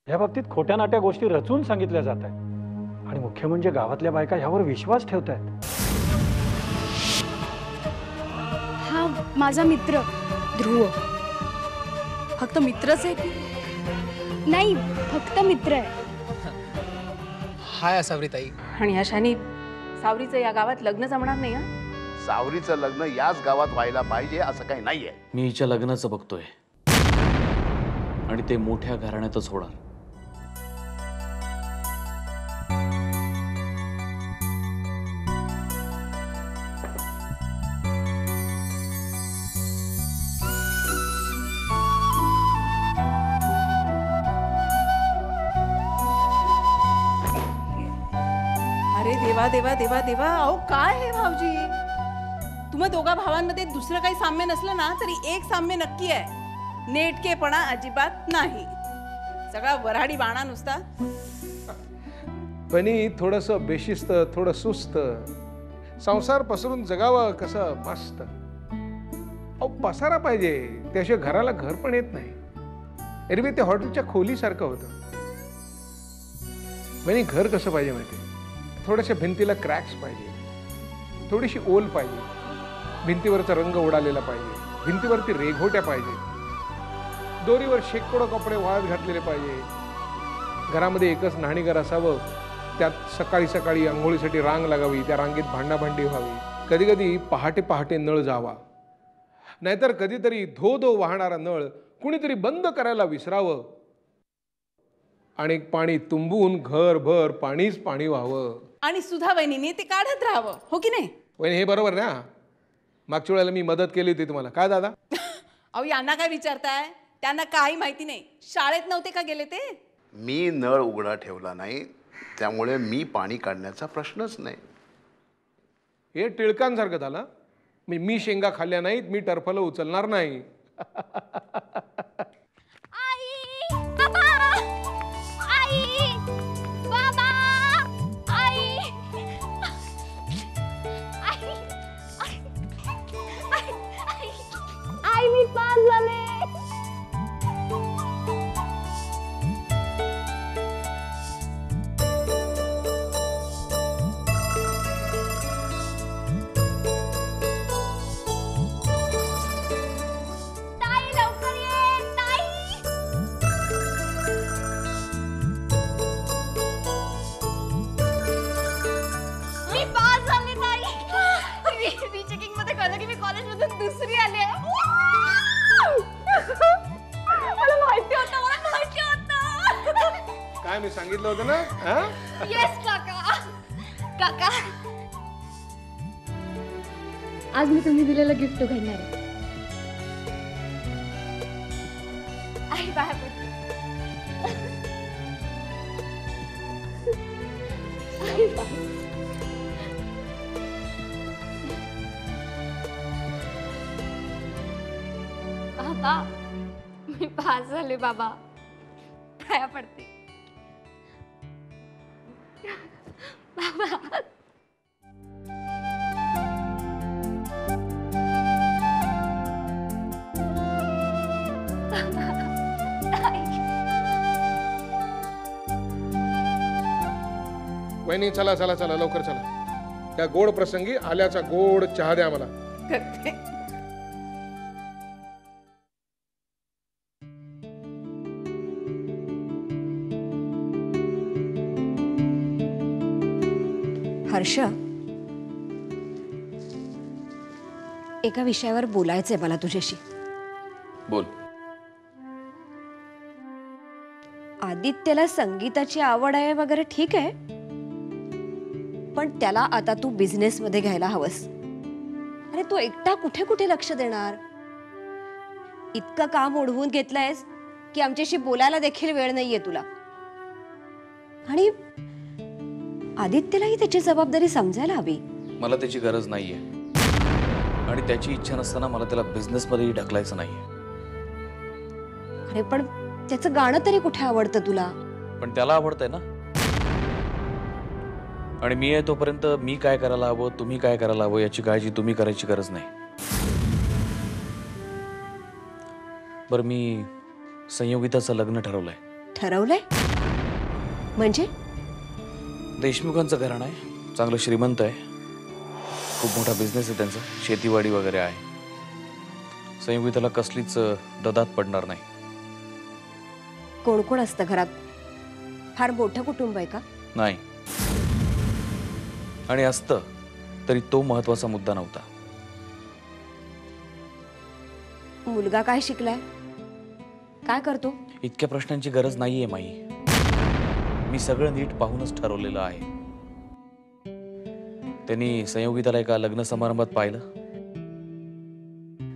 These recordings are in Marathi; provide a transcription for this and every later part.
या बाबतीत खोट्या नाट्या गोष्टी रचून सांगितल्या जात आहेत आणि मुख्य म्हणजे गावातल्या बायका ह्यावर विश्वास ठेवत आहेत. हा माझा मित्र ध्रुव. फक्त मित्रच आहे की? नाही, फक्त मित्र आहे. हाय सावरीताई. आणि अशाने सावरीचं या गावात लग्न जमणार नाही. सावरीचं लग्न याच गावात व्हायला पाहिजे असं काही नाहीये. मी हिच्या लग्नाचं बघतोय आणि ते मोठ्या घराण्यातच होणार. अरे देवा देवा देवा देवा, अहो काय हे भाऊजी, तुम्हा दोघा भावांमध्ये दुसरं काही साम्य नसलं ना तरी एक साम्य नक्की आहे, नेटकेपणा अजिबात नाही. सगळा वऱ्हाडी बाणा नुसता. पण थोडंसं बेशिस्त, थोडं सुस्त, संसार पसरून जगावं कसं मस्त. अहो पसारा पाहिजे, त्याशिवाय घराला घर पण येत नाही. एरवी ते हॉटेलच्या खोलीसारखं होतं. पण घर कसं पाहिजे माहिती, थोड्याशा भिंतीला क्रॅक्स पाहिजे, थोडीशी ओल पाहिजे, भिंतीवरचा रंग उडालेला पाहिजे, भिंतीवरती रेघोट्या पाहिजे, दोरीवर शेकडो कपडे वाळत घातलेले पाहिजे. घरामध्ये एकच न्हाणीघर असावं, त्यात सकाळी सकाळी आंघोळीसाठी रांग लागावी, त्या रांगेत भांडाभांडी व्हावी, कधी कधी पहाटे पहाटे नळ जावा, नाहीतर कधीतरी धो धो वाहणारा नळ कुणीतरी बंद करायला विसरावं आणि पाणी तुंबून घरभर पाणीच पाणी व्हावं. आणि सुधा वहिनीने ते काढत राहावं, हो की नाही? वहिनी हे बरोबर ना? मागच्या वेळेला मी मदत केली होती तुम्हाला. काय दादा? अहो यांना काय विचारताय? त्यांना काही माहिती नाही. शाळेत नव्हते का गेले ते? मी नळ उघडा ठेवला नाही, त्यामुळे मी पाणी काढण्याचा प्रश्नच नाही. हे टिळकांसारखं झालं. मी शेंगा खाल्ल्या नाहीत, मी टरफलं उचलणार नाही. आई, बाबा, आई, बाबा, आई, आई, आई, आई, मी पास झाले. ताई लवकर ये, ताई. मी पास झाले ताई. चेकिंग मध्ये कळलं की मी कॉलेजमधून दुसरी आले. मला माहिती होतं. काय मी सांगितलं होतं ना? येस काका. काका, आज मी तुम्ही दिलेलं गिफ्ट घेणार आहे. आई बाहेर पडते. आई बाहेर. बाबा, मी पास झाले बाबा. पाया पडते बाबा. वहिनी चला चला चला लवकर चला. त्या गोड प्रसंगी आल्याचा गोड चहा द्या मला. करते. हर्ष, एका विषयावर बोलायचंय मला तुझ्याशी. बोल. आदित्यला संगीताची आवड आहे वगैरे ठीक आहे, पण त्याला आता तू बिझनेस मध्ये घ्यायला हवंस. अरे तू एकटा कुठे कुठे लक्ष देणार? इतकं काम ओढवून घेतलंयस की आमच्याशी बोलायला देखील वेळ नाहीये तुला. आणि आदित्यलाही त्याची जबाबदारी समजायला हवी. मला त्याची गरज नाहीये आणि त्याची इच्छा नसताना मला त्याला बिझनेस मध्येही ढकलायचं नाहीये. अरे पण त्याचं गाणं तरी कुठे आवडतं तुला? पण त्याला आवडतंय ना. आणि मी आहे तोपर्यंत मी काय करायला हवं, तुम्ही काय करायला हवं याची काळजी तुम्ही करायची गरज नाही. बरं, मी संयोगिताचं लग्न ठरवलंय. ठरवलंय म्हणजे? देशमुखांचं घराणं आहे, चांगलं श्रीमंत आहे, खूप मोठा बिझनेस आहे त्यांचा, शेतीवाडी वगैरे आहे. संयोगिताला कसलीच ददात पडणार नाही. कोण कोण असतं घरात? फार मोठं कुटुंब आहे का? नाही, आणि असतं तरी तो महत्वाचा मुद्दा नव्हता. मुलगा काय शिकलाय? काय करतो? इतक्या प्रश्नांची गरज नाहीये माई. मी सगळं नीट पाहूनच ठरवलेलं आहे. त्यांनी संयोगिताला एका लग्न समारंभात पाहिलं,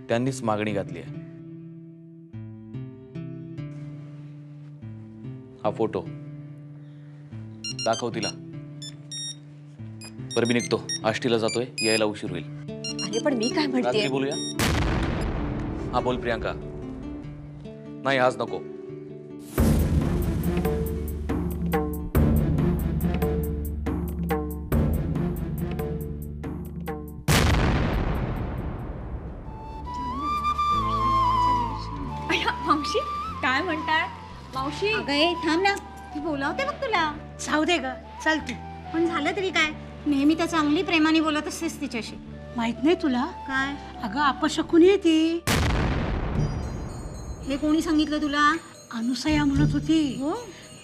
त्यांनीच मागणी घातली आहे. हा फोटो दाखव तिला. बरं मी निघतो, आष्टीला जातोय, यायला उशीर होईल. अरे पण मी काय म्हणते, रात्री बोलूया. हा बोल प्रियांका. नाही आज नको. मावशी काय म्हणताय? मावशी अगं थांब ना, ती बोलावते बघ तुला. जाऊ दे ग, चल तू. पण झालं तरी काय, नेहमी त्या चांगली प्रेमाने बोलत असतेस तिच्याशी. माहित नाही तुला? काय? अगं अपशकुनी आहे ती. हे कोणी सांगितलं तुला? अनुसया म्हणत होती. हो,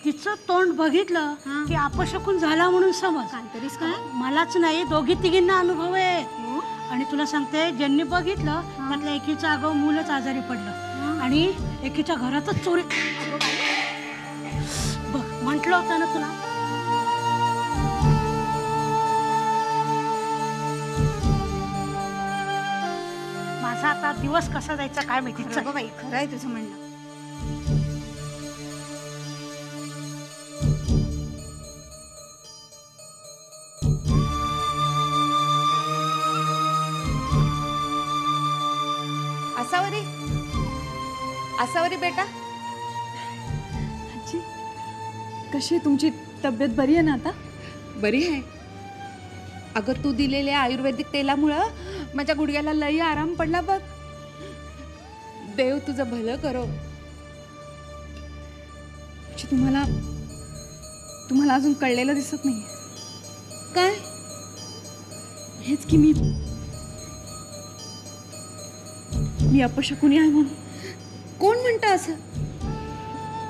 तिचं तोंड बघितलं हा. की अपशकुन झाला म्हणून समज. काहीतरीच काय? मलाच नाही, दोघी तिघींना अनुभव आहे. हो? आणि तुला सांगते, ज्यांनी बघितलं त्यातल्या एकीचं अगं मूलच आजारी पडलं आणि एकीच्या घरातच चोरी. बघ म्हंटल होतं ना तुला. माझा आता दिवस कसा जायचा काय माहिती. चल. अगं बाई, खरं आहे तुझं म्हणणं. असावरी, असावरी बेटा. आजी कशी आहे तुमची तब्येत? बरी आहे ना आता? बरी आहे. अगं तू दिलेल्या आयुर्वेदिक तेलामुळं माझ्या गुडघ्याला लई आराम पडला बघ. देव तुझं भलं करो. तुम्हाला अजून कळलेलं दिसत नाही काय? हेच की मी अपशकुनी आहे म्हणून. कोण म्हणतं असं?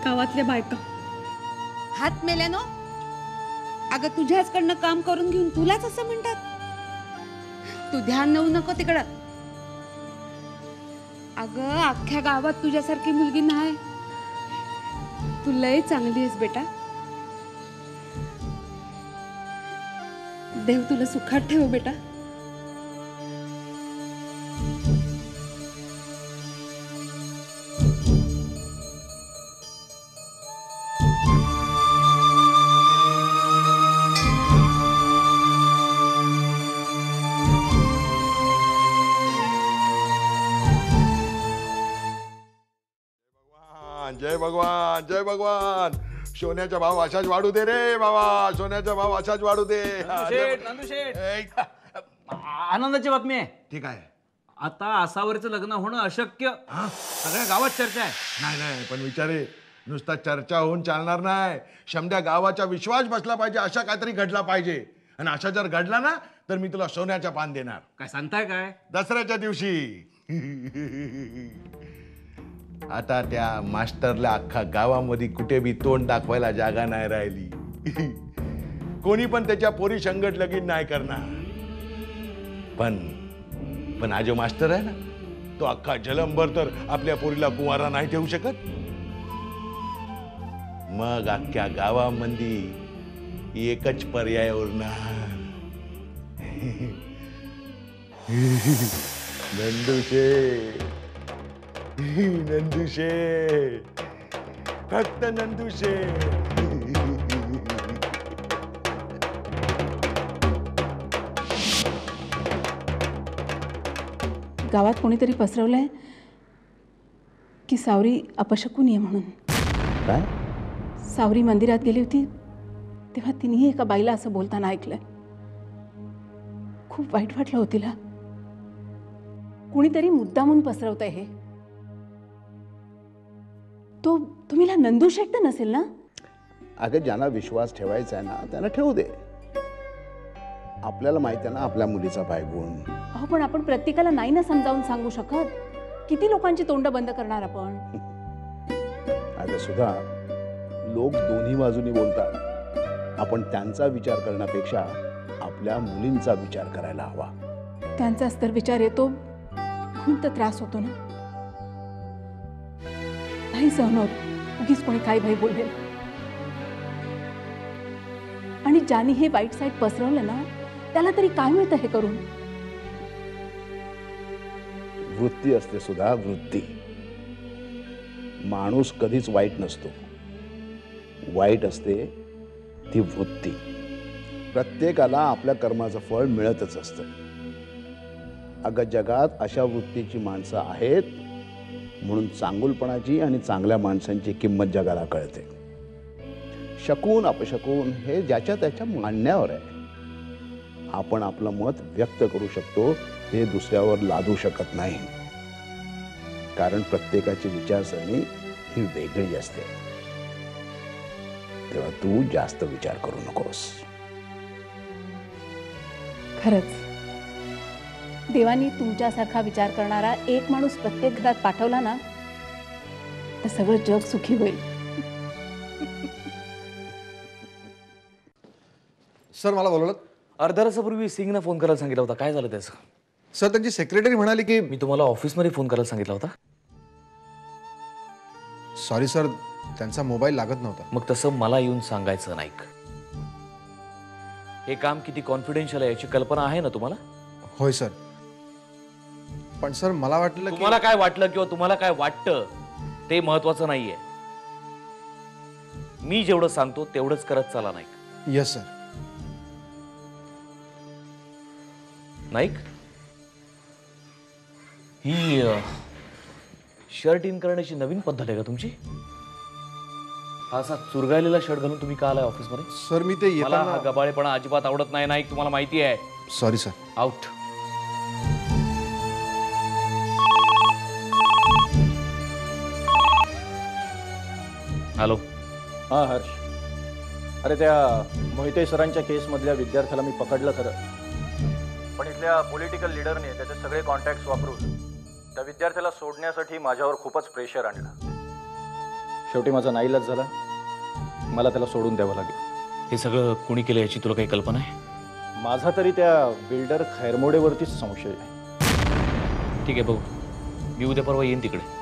गावातल्या बायका. हात मेल्यानो? अगं तुझ्याचकडनं काम करून घेऊन तुलाच असं म्हणतात? तू ध्यान देऊ नको तिकडं. अगं अख्ख्या गावात तुझ्यासारखी मुलगी नाही. तू लय चांगली आहेस बेटा. देव तुला सुखात ठेव बेटा. जय भगवान, जय भगवान. सोन्याचा भाव असाच वाढू दे रे बाबा, सोन्याचा भाव असाच वाढू दे. आनंदाची बातमी आहे. ठीक आहे. आता आसावरचं लग्न होणं अशक्य, सगळ्या गावात चर्चा आहे. नाही नाही, पण विचारे नुसता चर्चा होऊन चालणार नाही. समध्या गावाचा विश्वास बसला पाहिजे, अशा काहीतरी घडला पाहिजे. आणि अशा जर घडला ना तर मी तुला सोन्याचा पान देणार. काय सांगताय काय? दसऱ्याच्या दिवशी. आता त्या मास्टरला अख्खा गावामध्ये कुठे बी तोंड दाखवायला जागा नाही राहिली. कोणी पण त्याच्या पोरी संगत लगीन नाही करणार. पण हा जो मास्टर आहे ना, तो अख्खा जलंभर तर आपल्या पोरीला कुंवारा नाही ठेवू शकत. मग अख्ख्या गावामध्ये एकच पर्याय उरणार. नंदुशे, नंदुशे, फक्त नंदुशे. गावात कोणीतरी पसरवलंय की सावरी अपशकुनी आहे म्हणून. काय? सावरी मंदिरात गेली होती तेव्हा तिनेही एका बाईला असं बोलताना ऐकलंय. खूप वाईट वाटलं होतं तिला. कुणीतरी मुद्दामून पसरवतंय हे. तो तुम्हीला नंदू शेट तर नसेल ना? अगं ज्यांना विश्वास ठेवायचा आहे ना त्यांना ठेवू दे. आपल्याला माहिती आहे ना आपल्या मुलीचा बायगुण. अहो पण आपण प्रत्येकाला नाही ना समजावून सांगू शकत. किती लोकांची तोंड बंद करणार आपण? अगं सुद्धा लोक दोन्ही बाजूनी बोलतात. आपण त्यांचा विचार करण्यापेक्षा आपल्या मुलींचा विचार करायला हवा. त्यांचाच तर विचार येतो म्हणून तर त्रास होतो ना. नाही सहन होत उगीच कोणी काही भाई बोलले. आणि ज्याने हे वाईट साईड पसरवलं ना त्याला तरी काय मिळतं हे करून? वृत्ती असते सुद्धा, वृत्ती. माणूस कधीच वाईट नसतो. वाईट असते ती वृत्ती. प्रत्येकाला आपल्या कर्माचं फळ मिळतच असतं. अगं जगात अशा वृत्तीची माणसं आहेत म्हणून चांगुलपणाची आणि चांगल्या माणसांची किंमत जगाला कळते. शकून अपशकून हे ज्याच्या त्याच्या मांडण्यावर आहे. आपण आपलं मत व्यक्त करू शकतो, हे दुसऱ्यावर लादू शकत नाही. कारण प्रत्येकाची विचारसरणी ही वेगळी असते. तेव्हा तू जास्त विचार करू नकोस. खरंच देवानी तुमच्यासारखा विचार करणारा एक माणूस प्रत्येक घरात पाठवला ना तर सगळं जग सुखी होईल. सर मला बोलवलं. अर्ध्या तासापूर्वी सिंगना फोन करायला सांगितला होता. काय झालं त्याचं? सर त्यांची सेक्रेटरी म्हणाली की मी तुम्हाला ऑफिसमध्ये फोन करायला सांगितला होता. सॉरी सर त्यांचा मोबाईल लागत नव्हता. मग तसं मला येऊन सांगायचं नाही. हे काम किती कॉन्फिडेन्शियल आहे याची कल्पना आहे ना तुम्हाला? होय सर. पण सर मला वाटलं तुम्हाला काय वाटलं किंवा तुम्हाला काय वाटतं ते महत्वाचं नाहीये. मी जेवढं सांगतो तेवढंच करत चला नाही. Yes sir. Naik he shirt in करण्याची नवीन पद्धत आहे का तुमची? हा असा चुरगाळलेला शर्ट घालून तुम्ही का आलाय ऑफिसमध्ये? सर मी ते मला हा गबाळेपणा अजिबात आवडत नाही. नाईक तुम्हाला माहिती आहे. Sorry sir. आउट. हॅलो. हां हर्ष. अरे त्या मोहिते सरांच्या केसमधल्या विद्यार्थ्याला मी पकडलं खरं, पण इथल्या पॉलिटिकल लीडरने त्याचे सगळे कॉन्टॅक्ट्स वापरून त्या विद्यार्थ्याला सोडण्यासाठी माझ्यावर खूपच प्रेशर आणलं. शेवटी माझा नाईलाज झाला. मला त्याला सोडून द्यावं लागेल. हे सगळं कोणी केलं याची तुला काही कल्पना आहे? माझा तरी त्या बिल्डर खैरमोडेवरतीच संशय आहे. ठीक आहे बघू. मी उद्या परवा येईन तिकडे.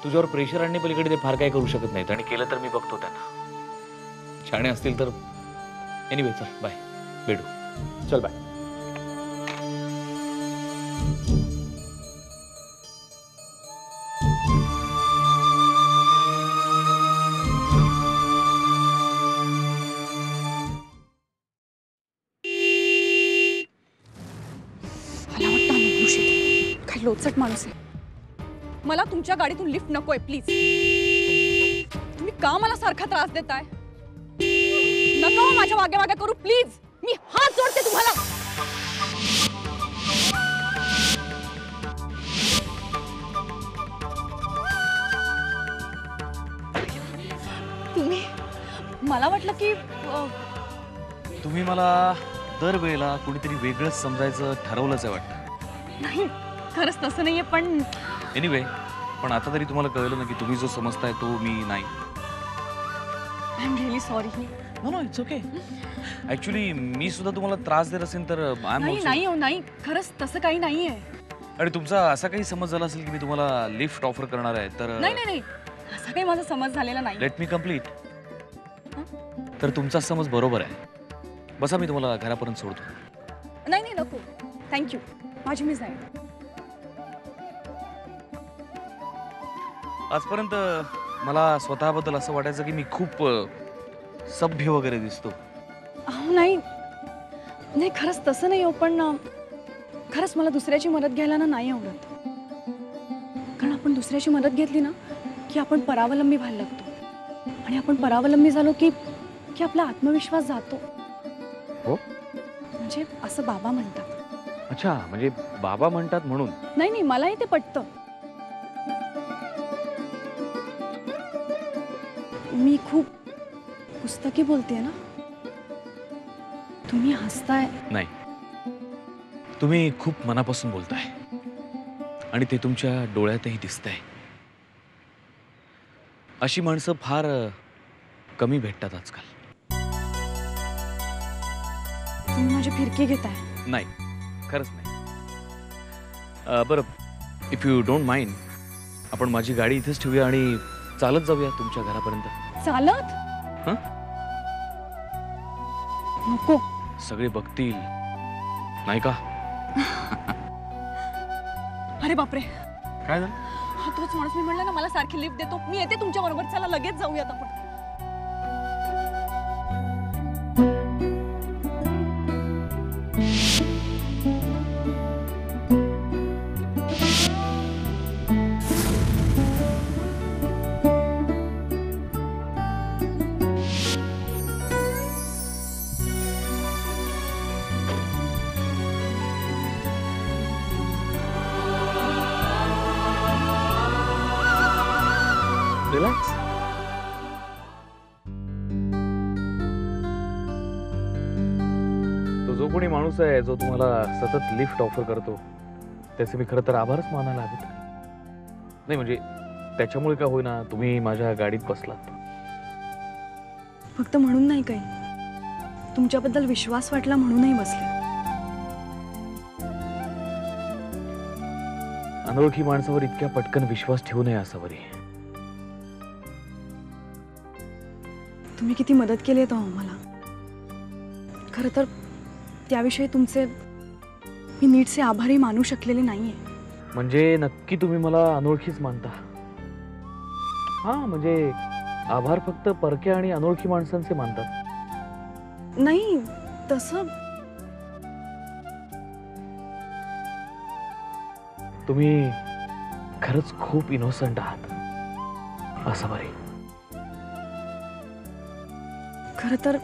तुझ्यावर प्रेशर आणण्यापलीकडे ते फार काय करू शकत नाहीत आणि केलं तर मी बघतो त्यांना. छाणे असतील तर. एनिवे चल बाय. भेटू. चल बाय. काय लोचट माणूस आहे. मला तुमच्या गाडीतून लिफ्ट नकोय प्लीज. तुम्ही का मला सारखा त्रास देताय? नका माझ्या वाग्या वाग्या करू प्लीज. मी हात जोडते तुम्हाला. तुम्ही मला वाटलं की तुम्ही मला दरवेळेला कुणीतरी वेगळंच समजायचं ठरवलंच आहे वाटतं. नाही खरंच तसं नाहीये. पण एनिवे पण आता तरी तुम्हाला कळलं ना की तुम्ही जो समजताय तो मी नाही. I am really sorry. No no it's okay. Actually मी सुद्धा तुम्हाला त्रास देत असेल तर नाही नाही हो नाही. खरंच तसं काही नाहीये. आणि तुमचा असा काही समज झाला असेल की मी तुम्हाला लिफ्ट ऑफर करणार आहे तर नाही नाही नाही असा काही माझा समज झालेला नाही. Let me complete. तर तुमचा समज बरोबर आहे. बसा मी तुम्हाला घरापर्यंत सोडतो. नाही नाही नको थँक्यू. माझी मिस आहे. आजपर्यंत मला स्वतःबद्दल असं वाटायचं की मी खूप सभ्य वगैरे दिसतो. अहो नाही नाही खरंच तसं नाही हो. पण खरंच मला दुसऱ्याची मदत घ्यायला ना नाही आवडत. कारण आपण दुसऱ्याची मदत घेतली ना की आपण परावलंबी व्हायला लागतो. आणि आपण परावलंबी झालो की आपला आत्मविश्वास जातो. हो म्हणजे असं बाबा म्हणतात. अच्छा म्हणजे बाबा म्हणतात म्हणून. नाही नाही मलाही ते पटतं. मी खूप पुस्तकी बोलतेय ना? तुम्ही हसताय. नाही, तुम्ही खूप मनापासून बोलताय आणि ते तुमच्या डोळ्यातही दिसतंय. अशी माणसं फार कमी भेटतात आजकाल. तुम्ही माझी फिरकी घेताय. नाही, खरंच नाही. बरं, इफ यू डोंट माइंड, आपण माझी गाडी इथेच ठेवूया आणि चालत जाऊया तुमच्या घरापर्यंत. चालत? हं? नको. सगळे बघतील, नाही का? अरे बापरे, काय झालं? हा तोच माणूस. मी म्हणलं ना मला सारखी लिफ्ट देतो. मी येते तुमच्या बरोबर. चला लगेच जाऊयात आपण. रिलॅक्स. तो जो कोणी माणूस आहे जो तुम्हाला सतत लिफ्ट ऑफर करतो त्याचे मी खरं तर आभारच मानायला हवेत. नाही म्हणजे त्याच्यामुळे का होईना तुम्ही माझ्या गाडीत बसलात. फक्त म्हणून नाही काही, तुमच्याबद्दल विश्वास वाटला म्हणूनही बसले. अनोळखी माणसावर इतक्या पटकन विश्वास ठेवू नये असावरी. तुम्ही किती मदत केली आहे मला. खरं तर त्याविषयी तुमचे मी नीटचे आभारी मानू शकलेले नाहीये. म्हणजे नक्की तुम्ही मला अनोळखीच मानता? हा, म्हणजे आभार फक्त परक्या आणि अनोळखी माणसांचे मानतात? नाही तसं. तुम्ही खरंच खूप इनोसंट आहात असं बरे. खरं तर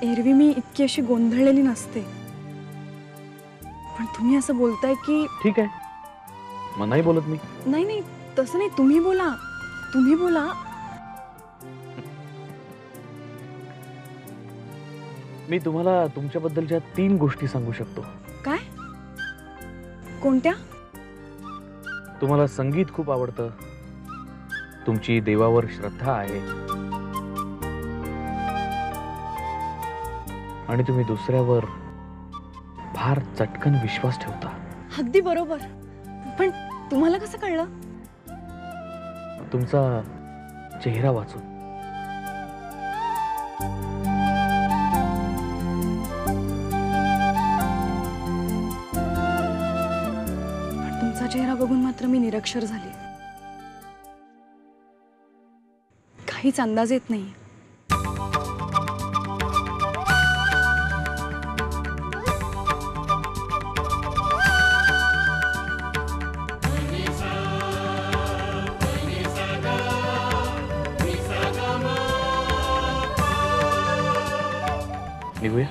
एरवी मी इतकी अशी गोंधळलेली नसते, पण तुम्ही असं बोलताय की. ठीक आहे, मग नाही बोलत मी. नाही नाही तसं नाही. तुम्ही बोला, तुम्ही बोला. मी तुम्हाला तुमच्याबद्दलच्या 3 गोष्टी सांगू शकतो. काय? कोणत्या? तुम्हाला संगीत खूप आवडतं, तुमची देवावर श्रद्धा आहे आणि तुम्ही दुसऱ्यावर फार चटकन विश्वास ठेवता. अगदी बरोबर. पण तुम्हाला कसं कळलं? तुमचा चेहरा वाचून. पण तुमचा चेहरा बघून मात्र मी निरक्षर झाले. काहीच अंदाज येत नाही. निघूया.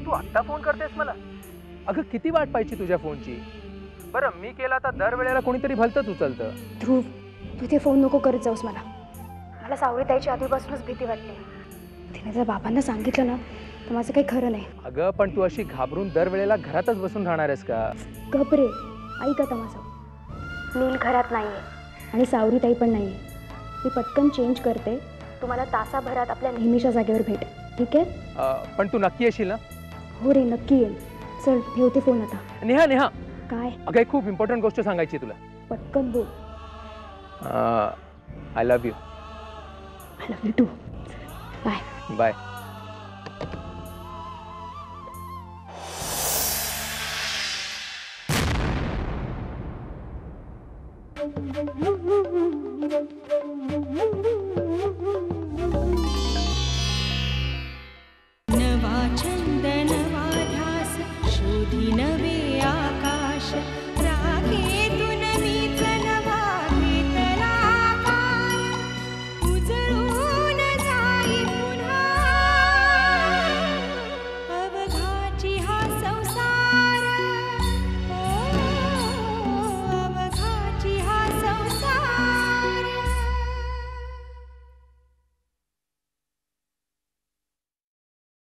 तू आत्ता फोन करतेस मला? अगं किती वाट पाहिजे तुझ्या फोनची. बरं मी केला तर दरवेळेला कोणीतरी भलतंच उचलतं. ध्रुव, तू ते फोन नको करत जाऊस. मला सावळीताईची आधीपासूनच भीती वाटते. तिने जर बाबांना सांगितलं ना तर माझं काही खरं नाही. अगं पण तू अशी घाबरून दरवेळेला घरातच बसून राहणार आहेस का? घबरे, ऐक आता माझं. नील घरात नाहीये आणि सावरीताई पण नाहीये. मी पटकन चेंज करते. तुम्हाला तासाभरात आपल्या नेहमीच्या जागेवर भेट. ठीक आहे? पण तू नक्की येशील ना? हो रे, नक्की येईल. चल ठेवते फोन आता. नेहा नेहा काय? अगं एक खूप इम्पॉर्टंट गोष्ट सांगायची तुला. पटकन बोल. I love you. I love you too. Bye. Bye.